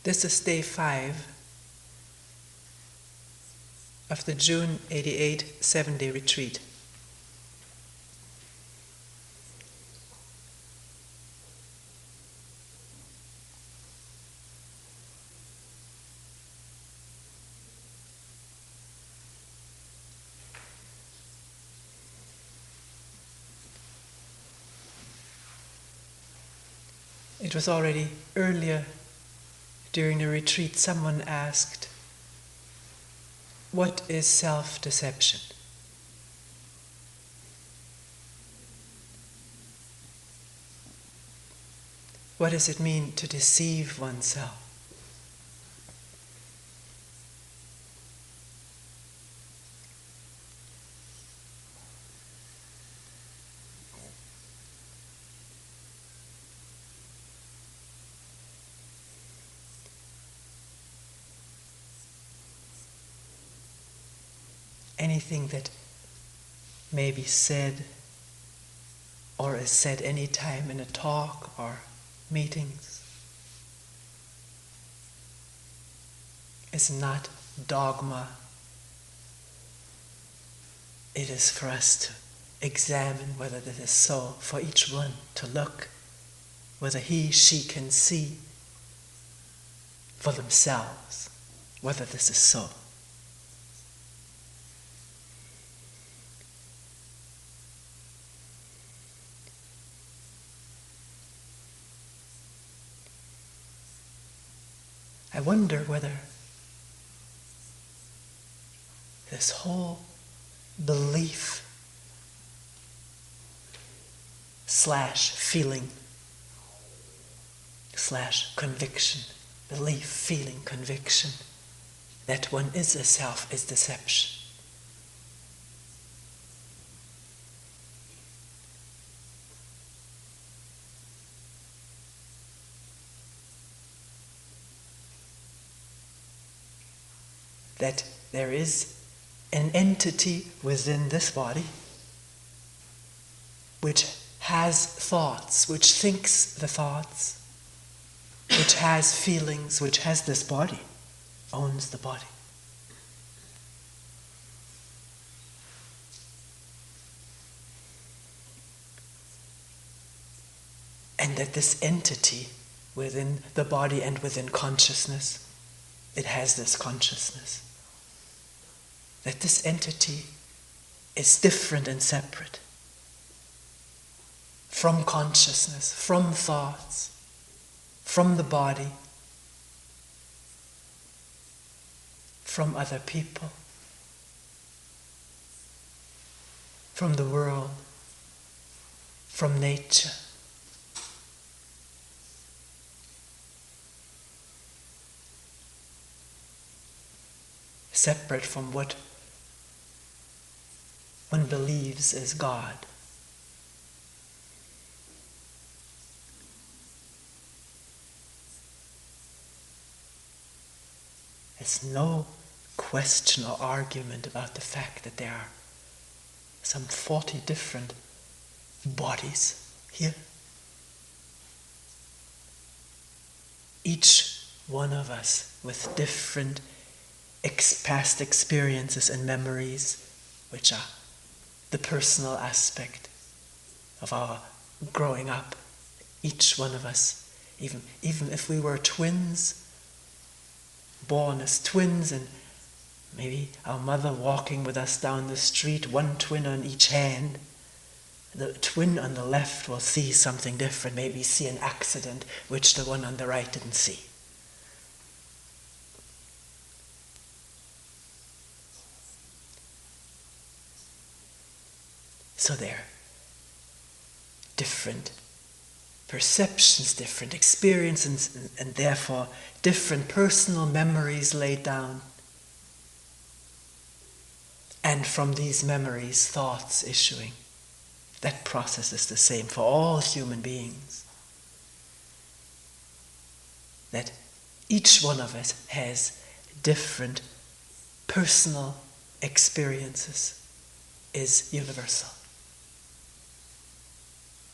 This is day 5 of the June 88 7-day retreat. It was already earlier during the retreat, someone asked, what is self-deception? What does it mean to deceive oneself? Anything that may be said or is said any time in a talk or meetings is not dogma. It is for us to examine whether this is so, for each one to look, whether he, she can see for themselves whether this is so. I wonder whether this whole belief / feeling / conviction, belief, feeling, conviction, that one is a self is deception. That there is an entity within this body which has thoughts, which thinks the thoughts, which has feelings, which has this body, owns the body. And that this entity within the body and within consciousness, it has this consciousness. That this entity is different and separate from consciousness, from thoughts, from the body, from other people, from the world, from nature. Separate from what one believes is God. There's no question or argument about the fact that there are some 40 different bodies here. Each one of us with different past experiences and memories, which are the personal aspect of our growing up. Each one of us, even if we were twins, born as twins, and maybe our mother walking with us down the street, one twin on each hand, the twin on the left will see something different, maybe see an accident which the one on the right didn't see. So there are different perceptions, different experiences, and therefore different personal memories laid down. And from these memories, thoughts issuing. That process is the same for all human beings. That each one of us has different personal experiences is universal.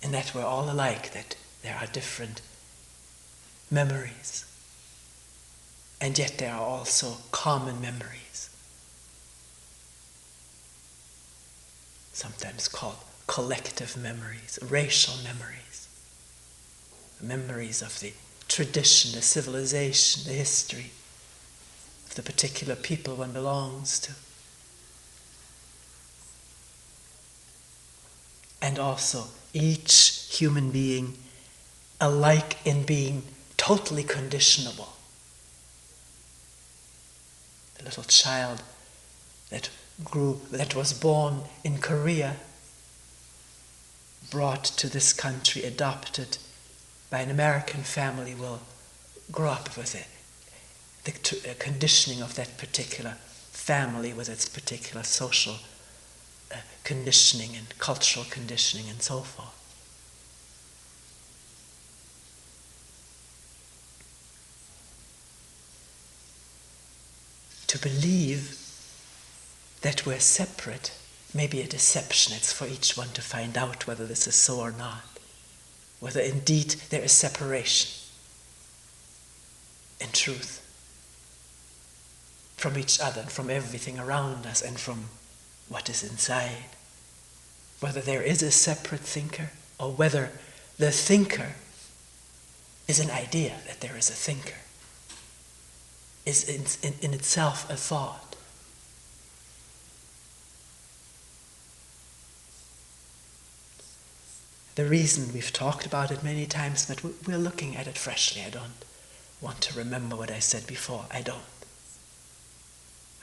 And that we're all alike, that there are different memories, And yet there are also common memories, sometimes called collective memories, racial memories, memories of the tradition, the civilization, the history of the particular people one belongs to. And also each human being alike in being totally conditionable. The little child that was born in Korea, brought to this country, adopted by an American family, will grow up with it. The conditioning of that particular family with its particular social conditioning and cultural conditioning and so forth. To believe that we're separate may be a deception. It's for each one to find out whether this is so or not, whether indeed there is separation in truth from each other, from everything around us, and from what is inside. Whether there is a separate thinker, or whether the thinker is an idea that there is a thinker, is in itself a thought. The reason, we've talked about it many times, but we're looking at it freshly. I don't want to remember what I said before. I don't.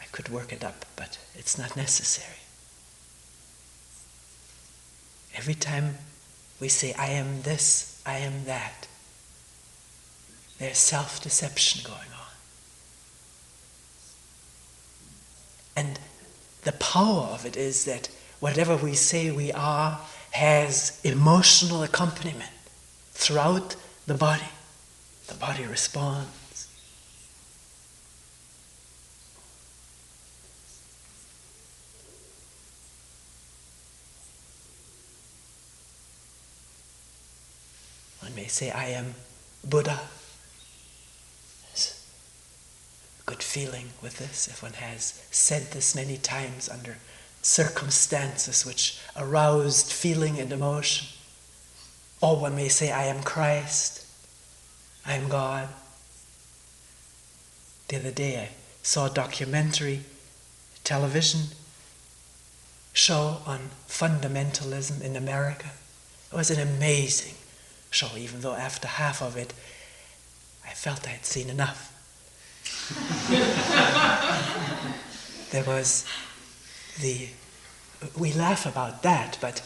I could work it up, but it's not necessary. Every time we say, I am this, I am that, there's self-deception going on. And the power of it is that whatever we say we are has emotional accompaniment throughout the body. The body responds. One may say, I am Buddha. There's a good feeling with this if one has said this many times under circumstances which aroused feeling and emotion. Or one may say, I am Christ. I am God. The other day I saw a documentary television show on fundamentalism in America. It was an amazing show, even though after half of it I felt I had seen enough. There was we laugh about that, but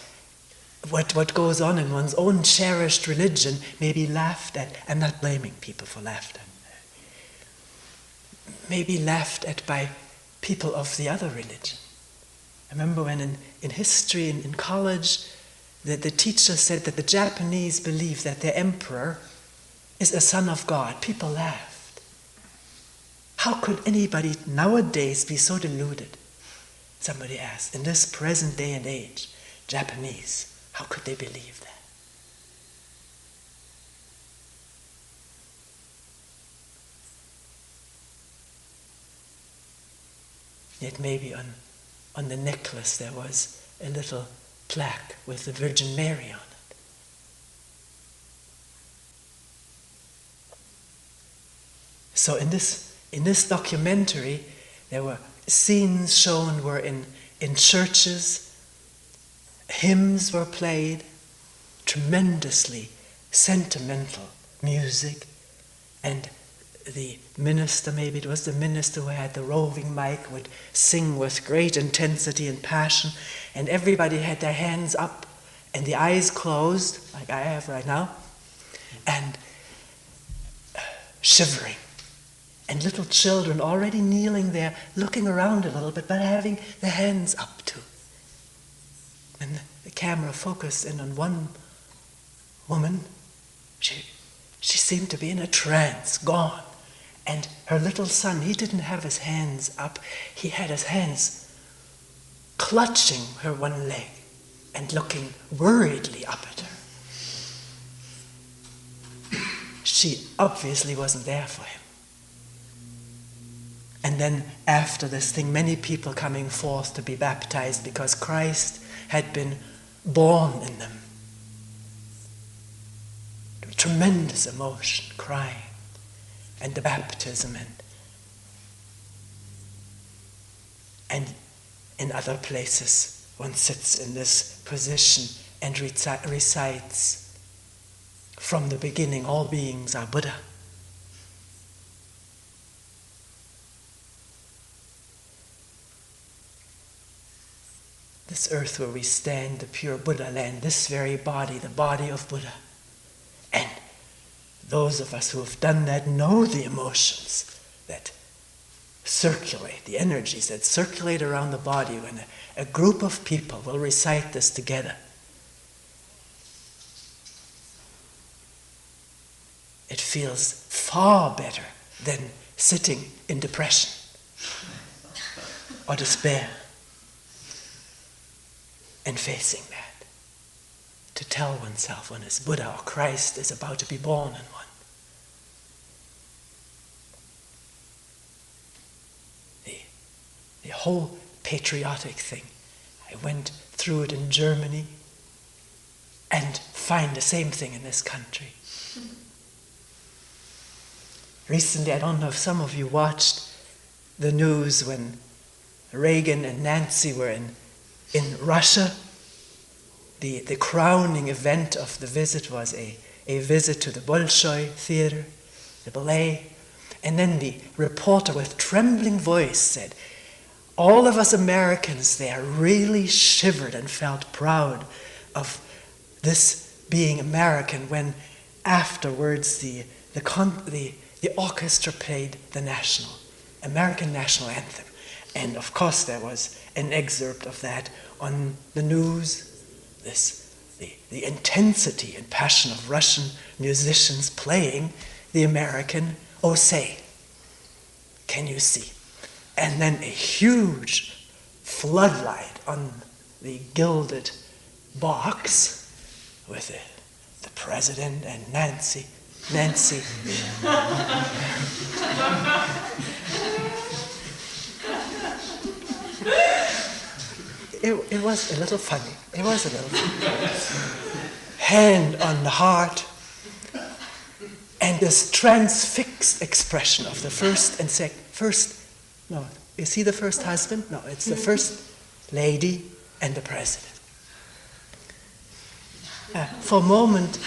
what goes on in one's own cherished religion may be laughed at. I'm not blaming people for laughter. May be laughed at by people of the other religion. I remember when in history, in college, the teacher said that the Japanese believe that their emperor is a son of God. People laughed. How could anybody nowadays be so deluded? Somebody asked, in this present day and age, Japanese, how could they believe that? Yet maybe on the necklace there was a little plaque with the Virgin Mary on it. So in this documentary, there were scenes shown were in churches, hymns were played, tremendously sentimental music, and the minister, maybe it was the minister who had the roving mic, would sing with great intensity and passion, and everybody had their hands up and the eyes closed, like I have right now, and shivering. And little children already kneeling there, looking around a little bit, but having their hands up too. And the camera focused in on one woman. She seemed to be in a trance, gone. And her little son, he didn't have his hands up. He had his hands clutching her one leg and looking worriedly up at her. She obviously wasn't there for him. And then after this thing, many people coming forth to be baptized because Christ had been born in them. Tremendous emotion, crying, and the baptism, and in other places one sits in this position and recites, from the beginning all beings are Buddha. This earth where we stand, the pure Buddha land, this very body, the body of Buddha. And those of us who have done that know the emotions that circulate, the energies that circulate around the body when a group of people will recite this together. It feels far better than sitting in depression or despair and facing that. To tell oneself when his Buddha or Christ is about to be born in one. The whole patriotic thing. I went through it in Germany and find the same thing in this country. Recently, I don't know if some of you watched the news when Reagan and Nancy were in Russia. The crowning event of the visit was a visit to the Bolshoi Theater, the ballet. And then the reporter with trembling voice said, all of us Americans there really shivered and felt proud of this being American when afterwards the orchestra played the American national anthem. And of course there was an excerpt of that on the news. The intensity and passion of Russian musicians playing the American "Oh Say, Can You See?" And then a huge floodlight on the gilded box with the president and Nancy. It was a little funny. Hand on the heart, and this transfixed expression of the first and no, is he the first husband? No, it's the first lady and the president. For a moment,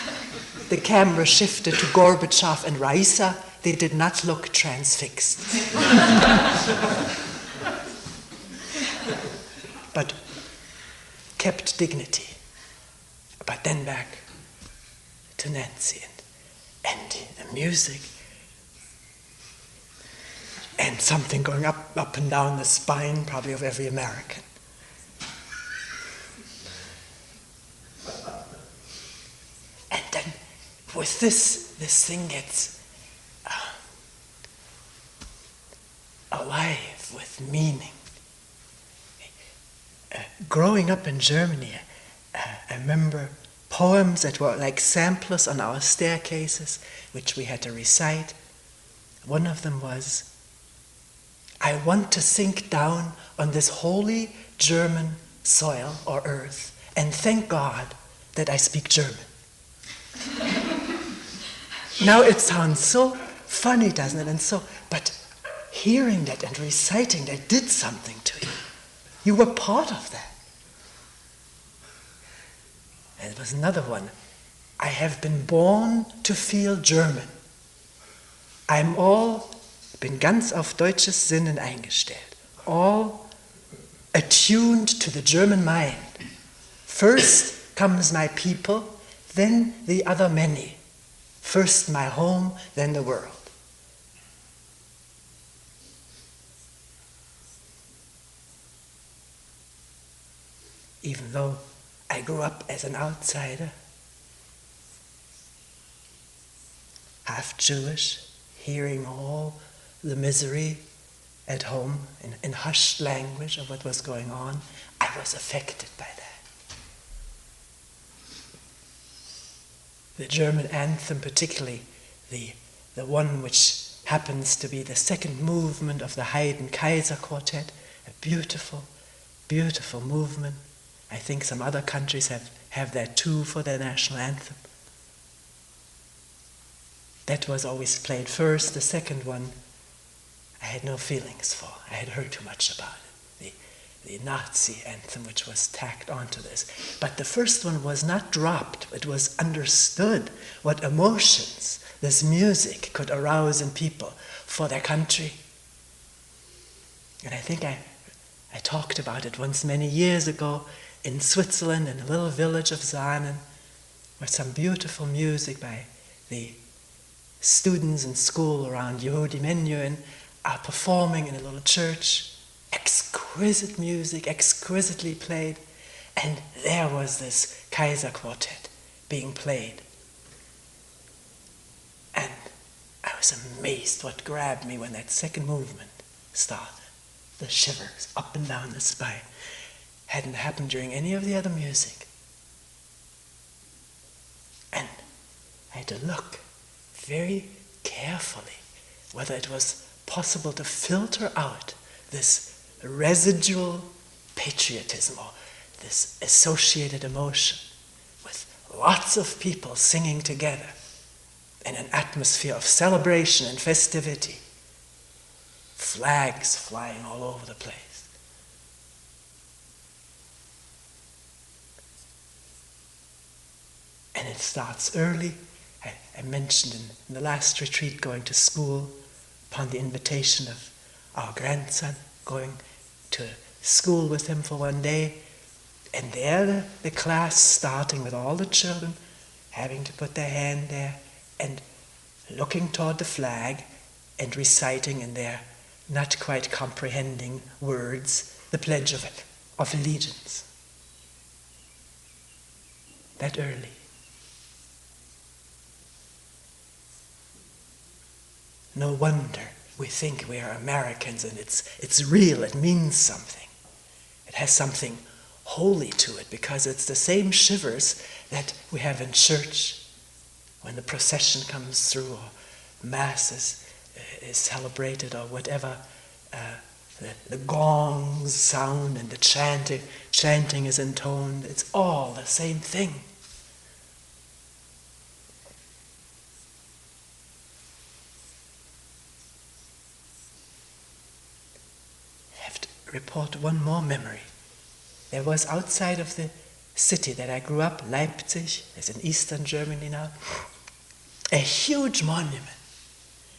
the camera shifted to Gorbachev and Raisa. They did not look transfixed. But kept dignity. But then back to Nancy and the music and something going up and down the spine, probably of every American. And then with this thing gets alive with meaning. Growing up in Germany, I remember poems that were like samplers on our staircases, which we had to recite. One of them was, I want to sink down on this holy German soil or earth and thank God that I speak German. Now it sounds so funny, doesn't it? But hearing that and reciting that did something to you. You were part of that. And there was another one. I have been born to feel German. Bin ganz auf deutsches Sinnen eingestellt. All attuned to the German mind. First comes my people, then the other many. First my home, then the world. Even though I grew up as an outsider, half Jewish, hearing all the misery at home in hushed language of what was going on, I was affected by that. The German anthem, particularly the one which happens to be the second movement of the Haydn Kaiser Quartet, a beautiful, beautiful movement. I think some other countries have that too for their national anthem. That was always played first. The second one I had no feelings for. I had heard too much about it. The Nazi anthem which was tacked onto this. But the first one was not dropped. It was understood what emotions this music could arouse in people for their country. And I think I talked about it once many years ago in Switzerland, in a little village of Sahnen, where some beautiful music by the students in school around Yehudi Menuhin are performing in a little church. Exquisite music, exquisitely played. And there was this Kaiser Quartet being played. And I was amazed what grabbed me when that second movement started. The shivers up and down the spine. Hadn't happened during any of the other music. And I had to look very carefully whether it was possible to filter out this residual patriotism or this associated emotion with lots of people singing together in an atmosphere of celebration and festivity, flags flying all over the place. And it starts early. I mentioned in the last retreat going to school upon the invitation of our grandson, going to school with him for one day. And there the class starting with all the children having to put their hand there and looking toward the flag and reciting in their not quite comprehending words the Pledge of Allegiance. That early. No wonder we think we are Americans and it's real, it means something. It has something holy to it because it's the same shivers that we have in church when the procession comes through or Mass is celebrated or whatever. The gongs sound and the chanting is intoned. It's all the same thing. Report one more memory. There was outside of the city that I grew up, Leipzig, it's in eastern Germany now, a huge monument.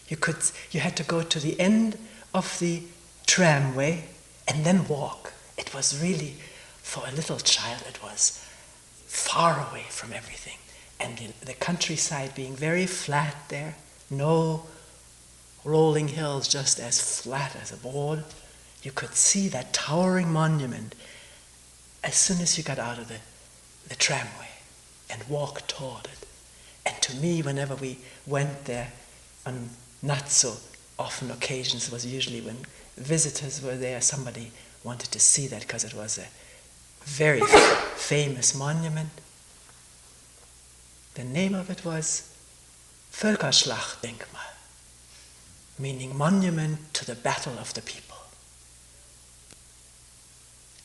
You had to go to the end of the tramway and then walk. It was really, for a little child, it was far away from everything. And the countryside being very flat there, no rolling hills, just as flat as a board. You could see that towering monument as soon as you got out of the tramway and walked toward it. And to me, whenever we went there on not so often occasions, it was usually when visitors were there, somebody wanted to see that because it was a very famous monument. The name of it was Völkerschlachtdenkmal, meaning monument to the battle of the people.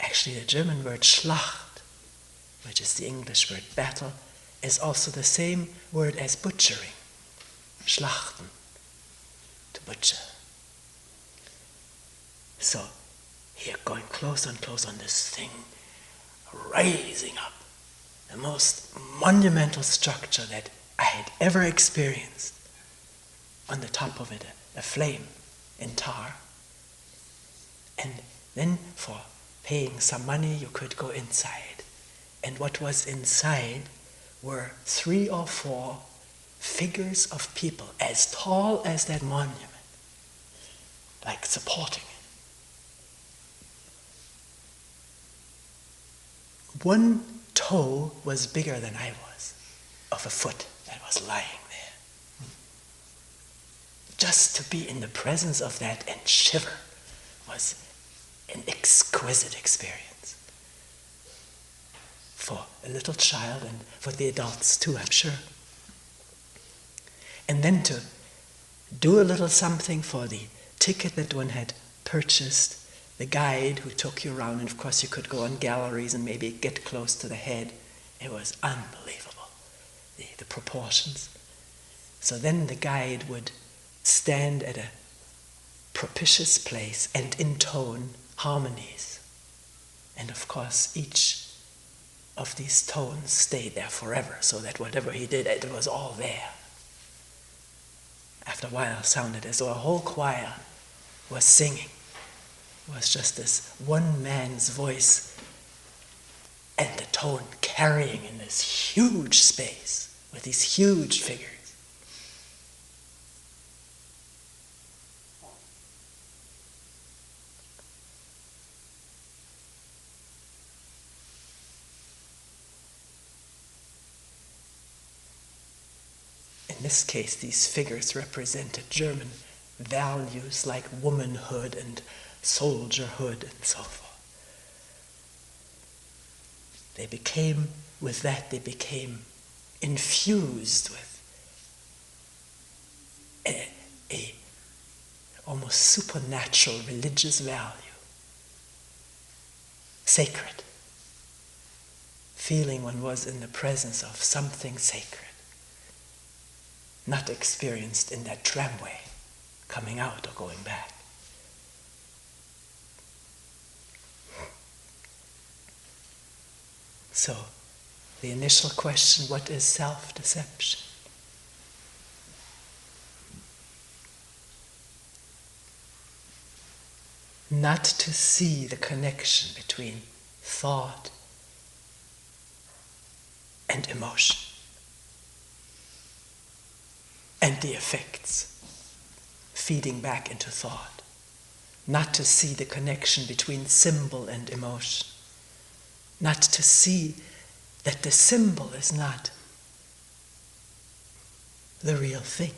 Actually, the German word Schlacht, which is the English word battle, is also the same word as butchering. Schlachten, to butcher. So, here going close and close on this thing, rising up, the most monumental structure that I had ever experienced. On the top of it, a flame in tar. And then for paying some money, you could go inside. And what was inside were 3 or 4 figures of people as tall as that monument, like supporting it. One toe was bigger than I was, of a foot that was lying there. Just to be in the presence of that and shiver was an exquisite experience for a little child and for the adults too, I'm sure. And then to do a little something for the ticket that one had purchased, the guide who took you around, and of course you could go on galleries and maybe get close to the head. It was unbelievable, the proportions. So then the guide would stand at a propitious place and intone harmonies. And of course each of these tones stayed there forever, so that whatever he did, it was all there. After a while it sounded as though a whole choir was singing. It was just this one man's voice and the tone carrying in this huge space with these huge figures. In this case, these figures represented German values like womanhood and soldierhood and so forth. They became infused with a almost supernatural religious value. Sacred. Feeling one was in the presence of something sacred. Not experienced in that tramway, coming out or going back. So, the initial question, what is self-deception? Not to see the connection between thought and emotion, and the effects feeding back into thought. Not to see the connection between symbol and emotion. Not to see that the symbol is not the real thing.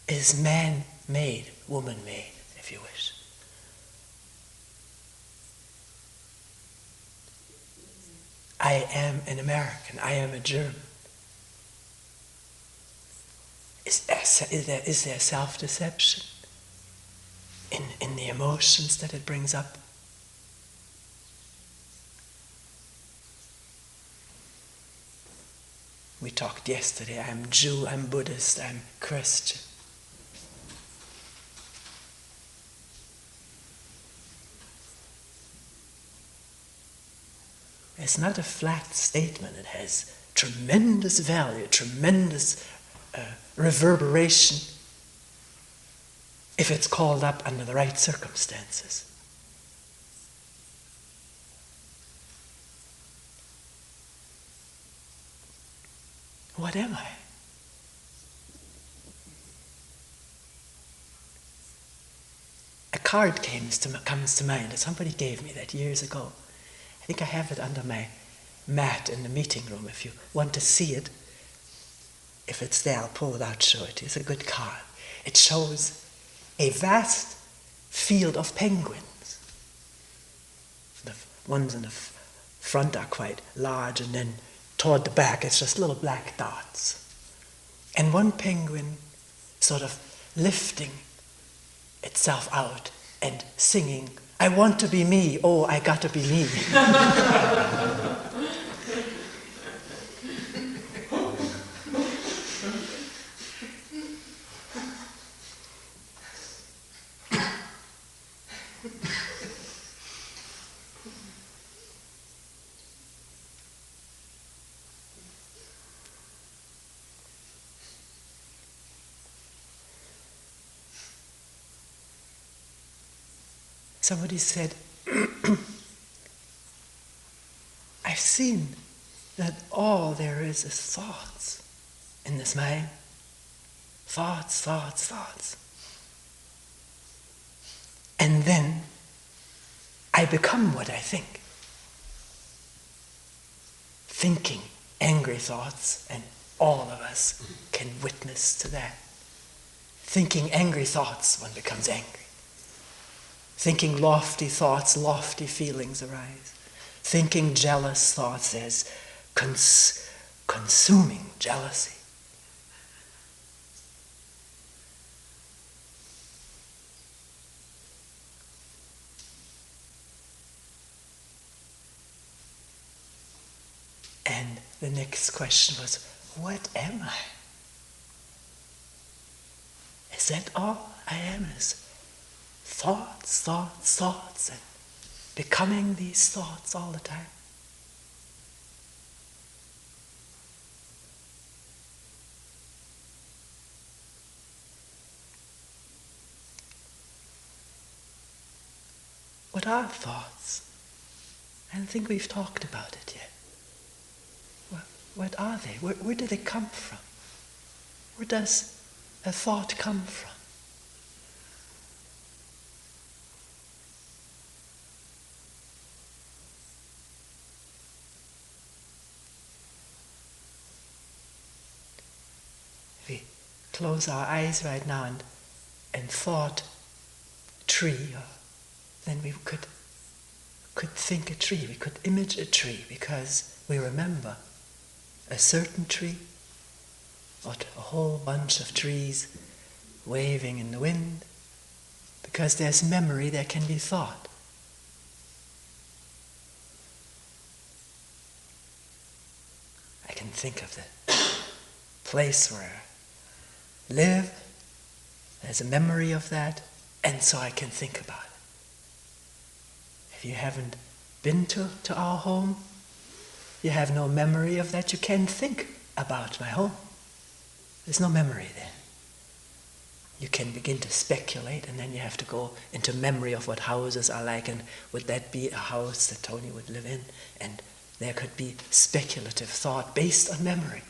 Is man-made, woman-made, if you wish. I am an American, I am a German. Is there self-deception in the emotions that it brings up? We talked yesterday, I'm Jew, I'm Buddhist, I'm Christian. It's not a flat statement. It has tremendous value, tremendous reverberation if it's called up under the right circumstances. What am I? A card comes to mind that somebody gave me that years ago. I think I have it under my mat in the meeting room. If you want to see it, if it's there, I'll pull it out, show it. It's a good card. It shows a vast field of penguins. The ones in the front are quite large, and then toward the back it's just little black dots. And one penguin sort of lifting itself out and singing, I want to be me, oh, I got to be me. Somebody said, I've seen that all there is thoughts in this mind. Thoughts, thoughts, thoughts. And then I become what I think. Thinking angry thoughts, and all of us can witness to that. Thinking angry thoughts, one becomes angry. Thinking lofty thoughts, lofty feelings arise. Thinking jealous thoughts, as consuming jealousy. Thinking the next question was, what am I? Is that all I am? Is thoughts, thoughts, thoughts, and becoming these thoughts all the time? What are thoughts? I don't think we've talked about it yet. What are they? Where do they come from? Where does a thought come from? If we close our eyes right now and thought tree, then we could think a tree, we could image a tree, because we remember a certain tree, or a whole bunch of trees waving in the wind. Because there's memory, there can be thought. I can think of the place where I live, there's a memory of that, and so I can think about it. If you haven't been to our home, you have no memory of that, you can think about my home. There's no memory there. You can begin to speculate, and then you have to go into memory of what houses are like, and would that be a house that Toni would live in? And there could be speculative thought based on memory.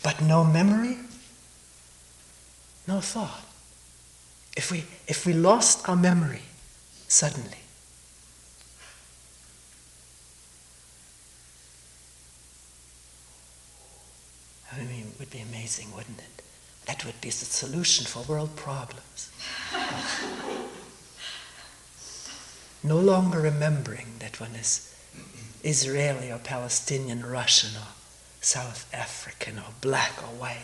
But no memory, no thought. If we lost our memory suddenly, I mean, it would be amazing, wouldn't it? That would be the solution for world problems. No longer remembering that one is Israeli or Palestinian, Russian or South African or black or white.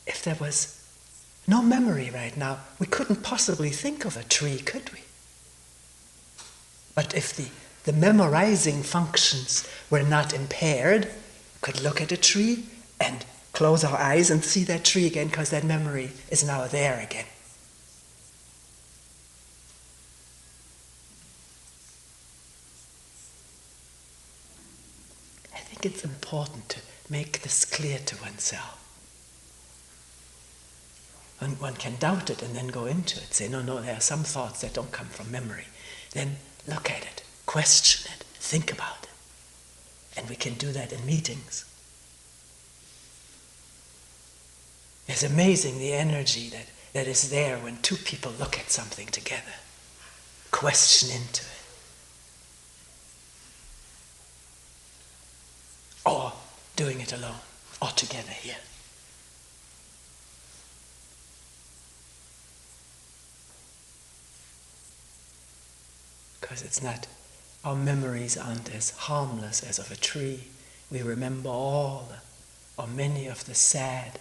If there was no memory right now, we couldn't possibly think of a tree, could we? But if the memorizing functions were not impaired, we could look at a tree and close our eyes and see that tree again, because that memory is now there again. I think it's important to make this clear to oneself. One can doubt it and then go into it, say, no, there are some thoughts that don't come from memory. Then look at it, question it, think about it. And we can do that in meetings. It's amazing the energy that is there when two people look at something together, question into it. Or doing it alone, or together here. Because it's not, our memories aren't as harmless as of a tree. We remember all or many of the sad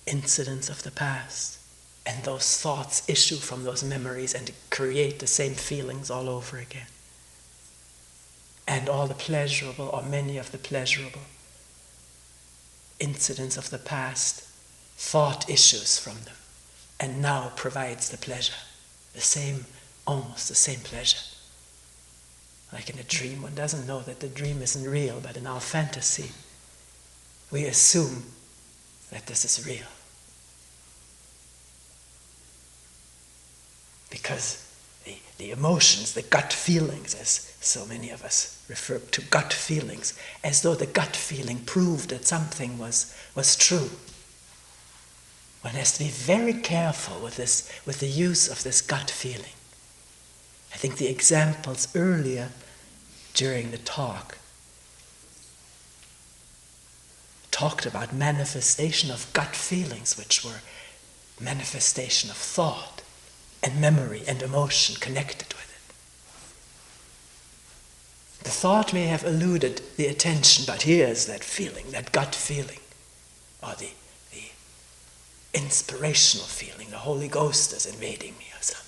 incidents of the past, and those thoughts issue from those memories and create the same feelings all over again. And all the pleasurable or many of the pleasurable incidents of the past, thought issues from them, and now provides the pleasure, almost the same pleasure. Like in a dream, one doesn't know that the dream isn't real, but in our fantasy, we assume that this is real. Because the emotions, the gut feelings, as so many of us refer to gut feelings, as though the gut feeling proved that something was true. One has to be very careful with the use of this gut feeling. I think the examples earlier during the talk talked about manifestation of gut feelings, which were manifestation of thought and memory and emotion connected with it. The thought may have eluded the attention, but here's that feeling, that gut feeling, or the inspirational feeling, the Holy Ghost is invading me or something.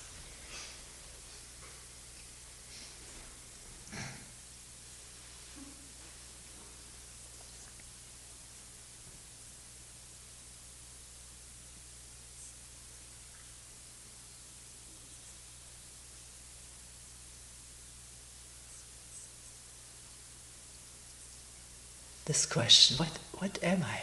this question, what am I?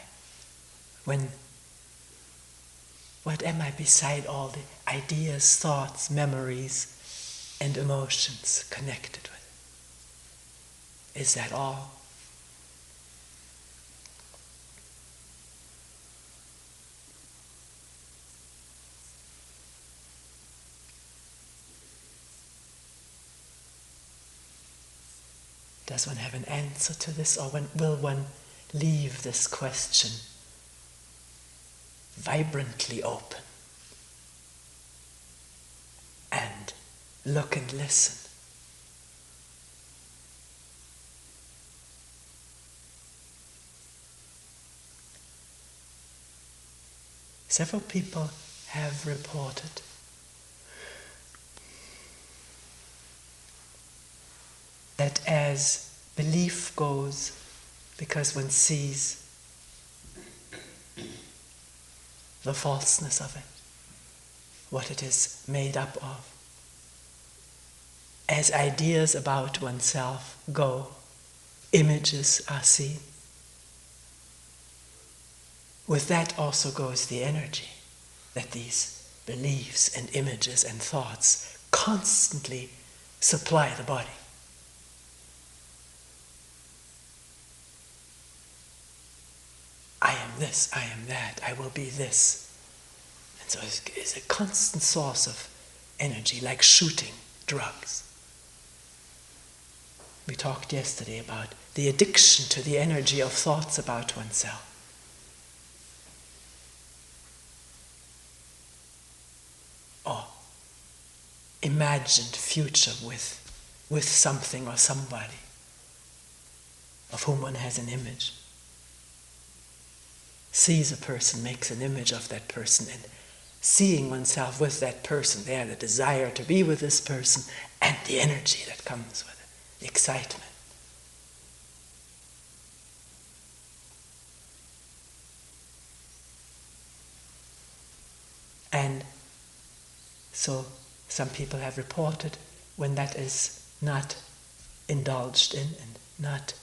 What am I beside all the ideas, thoughts, memories, and emotions connected with it? Is that all? Does one have an answer to this, or will one leave this question vibrantly open and look and listen? Several people have reported that as belief goes, because one sees the falseness of it, what it is made up of, as ideas about oneself go, images are seen. With that also goes the energy that these beliefs and images and thoughts constantly supply the body. I am this, I am that, I will be this. And so it's a constant source of energy, like shooting drugs. We talked yesterday about the addiction to the energy of thoughts about oneself. Or imagined future with something or somebody of whom one has an image. Sees a person, makes an image of that person, and seeing oneself with that person there, the desire to be with this person, and the energy that comes with it, the excitement. And so some people have reported when that is not indulged in and not,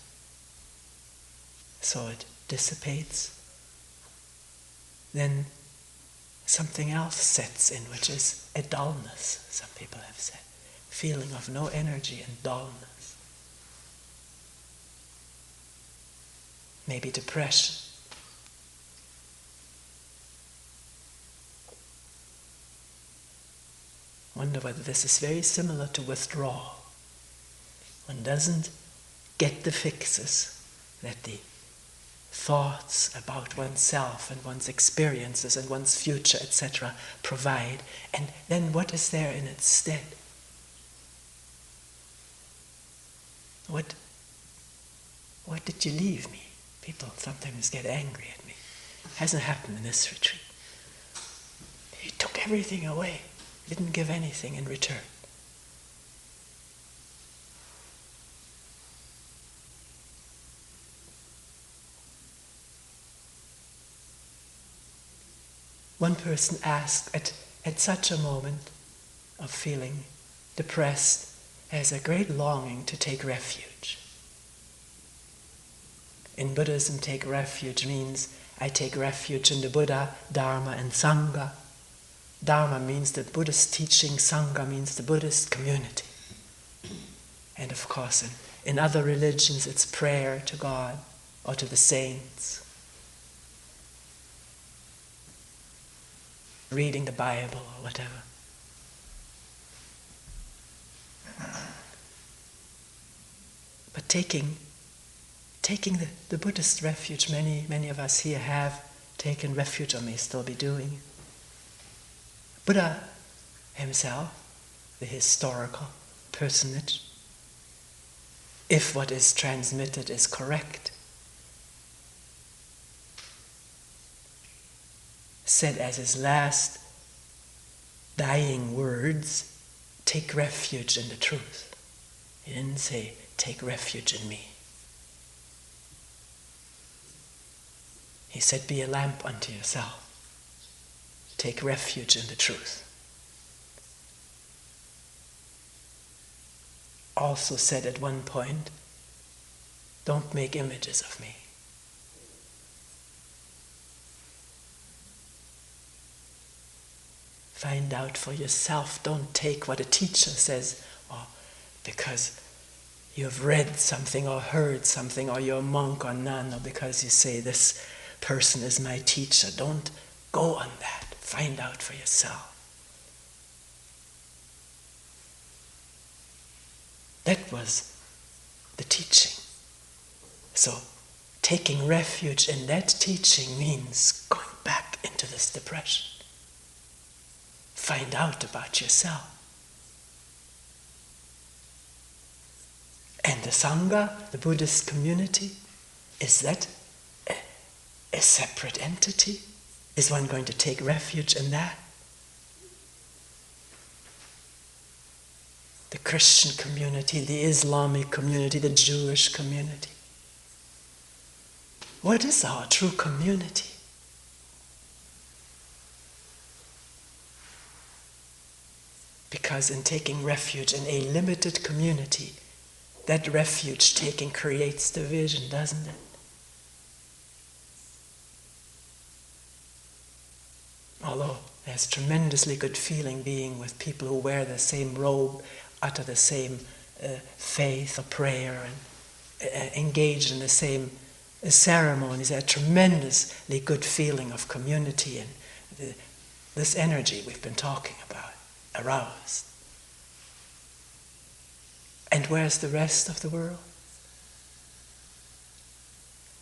so it dissipates, then something else sets in, which is a dullness, some people have said. Feeling of no energy and dullness. Maybe depression. Wonder whether this is very similar to withdrawal. One doesn't get the fixes that the thoughts about oneself and one's experiences and one's future, etc., provide. And then what is there in its stead? What did you leave me? People sometimes get angry at me. It hasn't happened in this retreat. You took everything away. Didn't give anything in return. One person asked, at such a moment of feeling depressed, has a great longing to take refuge. In Buddhism, take refuge means I take refuge in the Buddha, Dharma, and Sangha. Dharma means the Buddhist teaching, Sangha means the Buddhist community. And of course, in other religions, it's prayer to God or to the saints. Reading the Bible or whatever. But taking the Buddhist refuge, many of us here have taken refuge or may still be doing. Buddha himself, the historical personage, if what is transmitted is correct, said as his last dying words, take refuge in the truth. He didn't say, take refuge in me. He said, be a lamp unto yourself. Take refuge in the truth. Also said at one point, don't make images of me. Find out for yourself. Don't take what a teacher says, or because you've read something or heard something, or you're a monk or nun, or because you say this person is my teacher. Don't go on that. Find out for yourself. That was the teaching. So taking refuge in that teaching means going back into this depression. Find out about yourself. And the Sangha, the Buddhist community, is that a separate entity? Is one going to take refuge in that? The Christian community, the Islamic community, the Jewish community. What is our true community? Because in taking refuge in a limited community, that refuge taking creates division, doesn't it? Although there's tremendously good feeling being with people who wear the same robe, utter the same faith or prayer, and engage in the same ceremonies. There's a tremendously good feeling of community and this energy we've been talking about, aroused. And where's the rest of the world?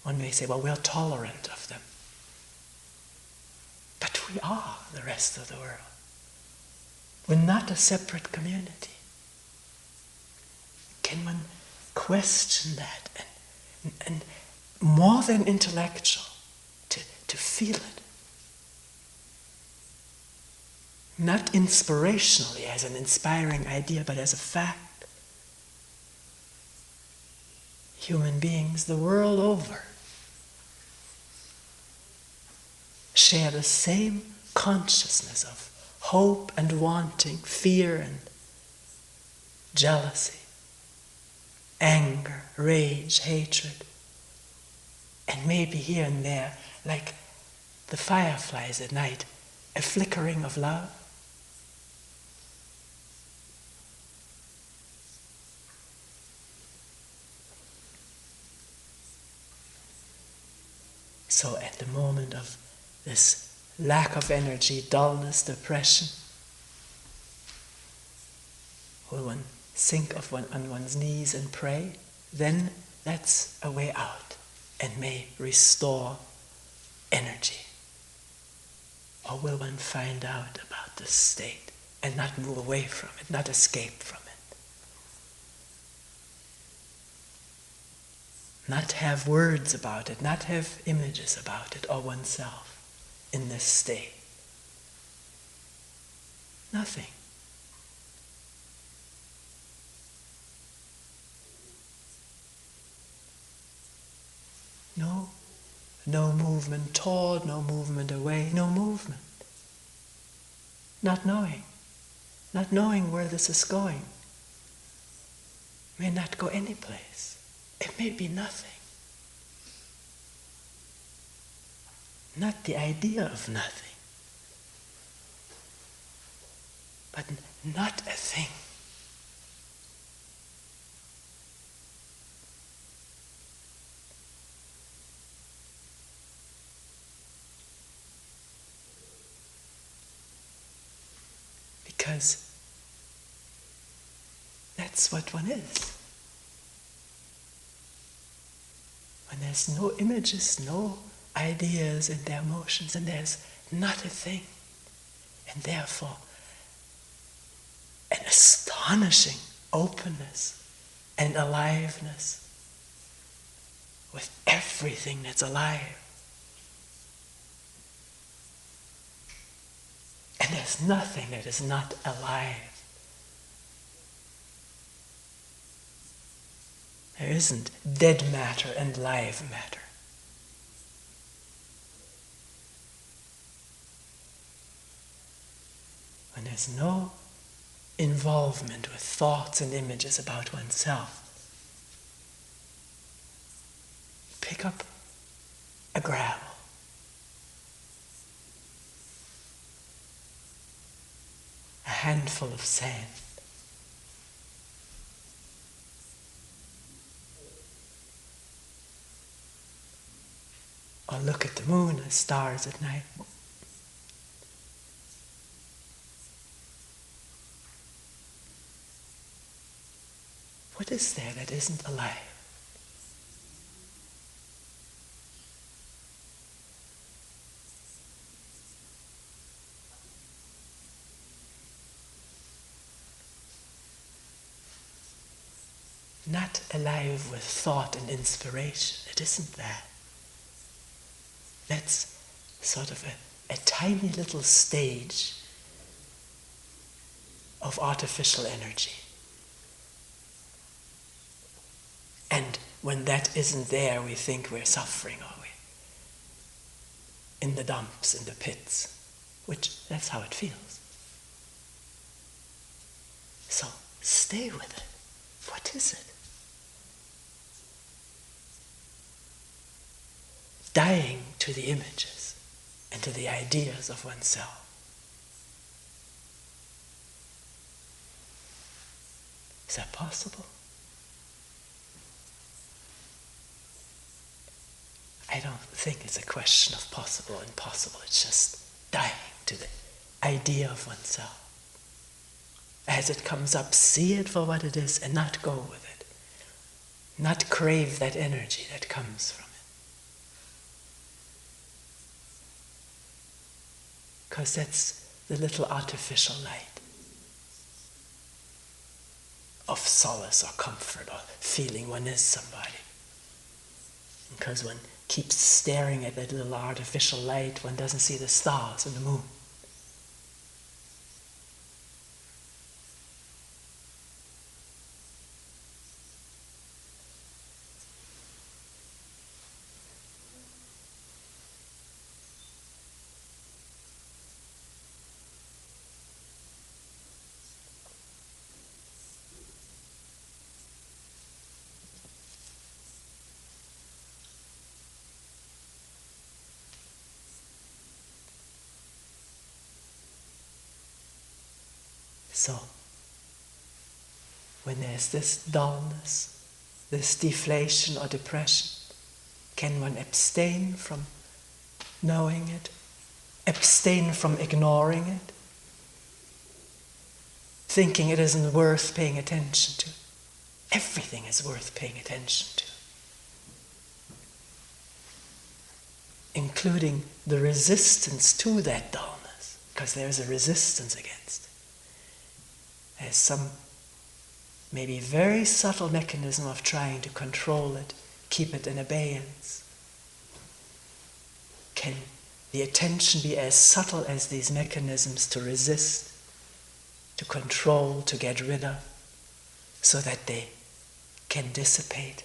One may say, well, we're tolerant of them. But we are the rest of the world. We're not a separate community. Can one question that and more than intellectual, to feel it? Not inspirationally as an inspiring idea, but as a fact. Human beings the world over share the same consciousness of hope and wanting, fear and jealousy, anger, rage, hatred, and maybe here and there, like the fireflies at night, a flickering of love. So at the moment of this lack of energy, dullness, depression, will one sink on one's knees and pray? Then that's a way out and may restore energy. Or will one find out about this state and not move away from it, not escape from it? Not have words about it, not have images about it or oneself in this state. Nothing. No movement toward, no movement away, no movement. Not knowing where this is going. May not go any place. It may be nothing. Not the idea of nothing, but not a thing. Because that's what one is. When there's no images, no ideas in their emotions, and there's not a thing. And therefore, an astonishing openness and aliveness with everything that's alive. And there's nothing that is not alive. There isn't dead matter and live matter. When there's no involvement with thoughts and images about oneself, pick up a gravel. handful of sand. Or look at the moon and stars at night. What is there that isn't alive? Not alive with thought and inspiration. It isn't that. That's sort of a tiny little stage of artificial energy. And when that isn't there, we think we're suffering, are we? In the dumps, in the pits, which that's how it feels. So stay with it. What is it? Dying to the images and to the ideas of oneself. Is that possible? I don't think it's a question of possible and impossible. It's just dying to the idea of oneself. As it comes up, see it for what it is and not go with it. Not crave that energy that comes from it. Because that's the little artificial light of solace or comfort or feeling one is somebody. Because one keeps staring at that little artificial light, one doesn't see the stars and the moon. So, when there's this dullness, this deflation or depression, can one abstain from knowing it? Abstain from ignoring it? Thinking it isn't worth paying attention to? Everything is worth paying attention to. Including the resistance to that dullness, because there's a resistance against it. There's some maybe very subtle mechanism of trying to control it, keep it in abeyance. Can the attention be as subtle as these mechanisms to resist, to control, to get rid of, so that they can dissipate?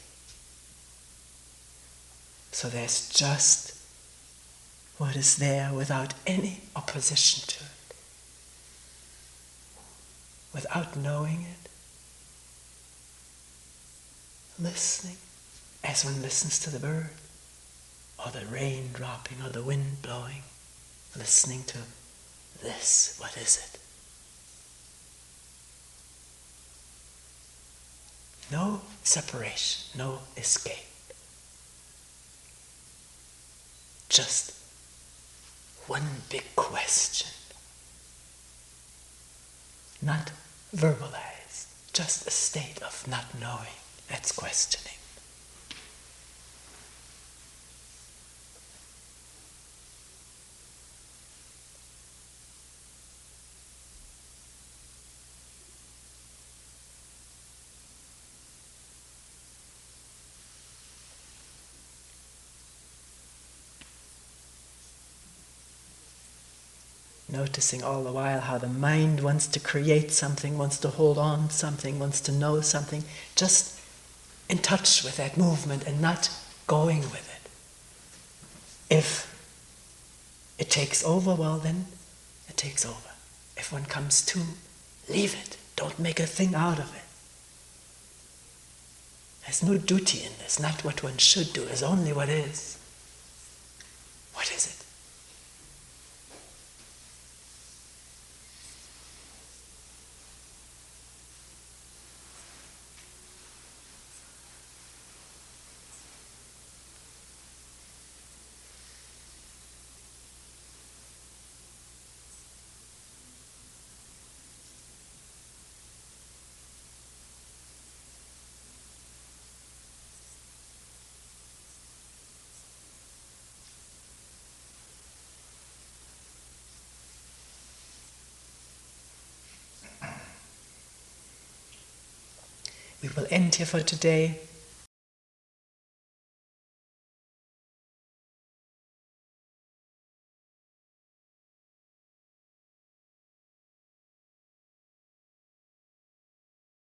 So there's just what is there without any opposition to it. Without knowing it, listening as one listens to the bird, or the rain dropping, or the wind blowing, listening to this, what is it? No separation, no escape. Just one big question. Not verbalized, just a state of not knowing. That's questioning. Noticing all the while how the mind wants to create something, wants to hold on to something, wants to know something, just in touch with that movement and not going with it. If it takes over, well then it takes over. If one comes to, leave it. Don't make a thing out of it. There's no duty in this, not what one should do, it's only what is. What is it? we will end here for today.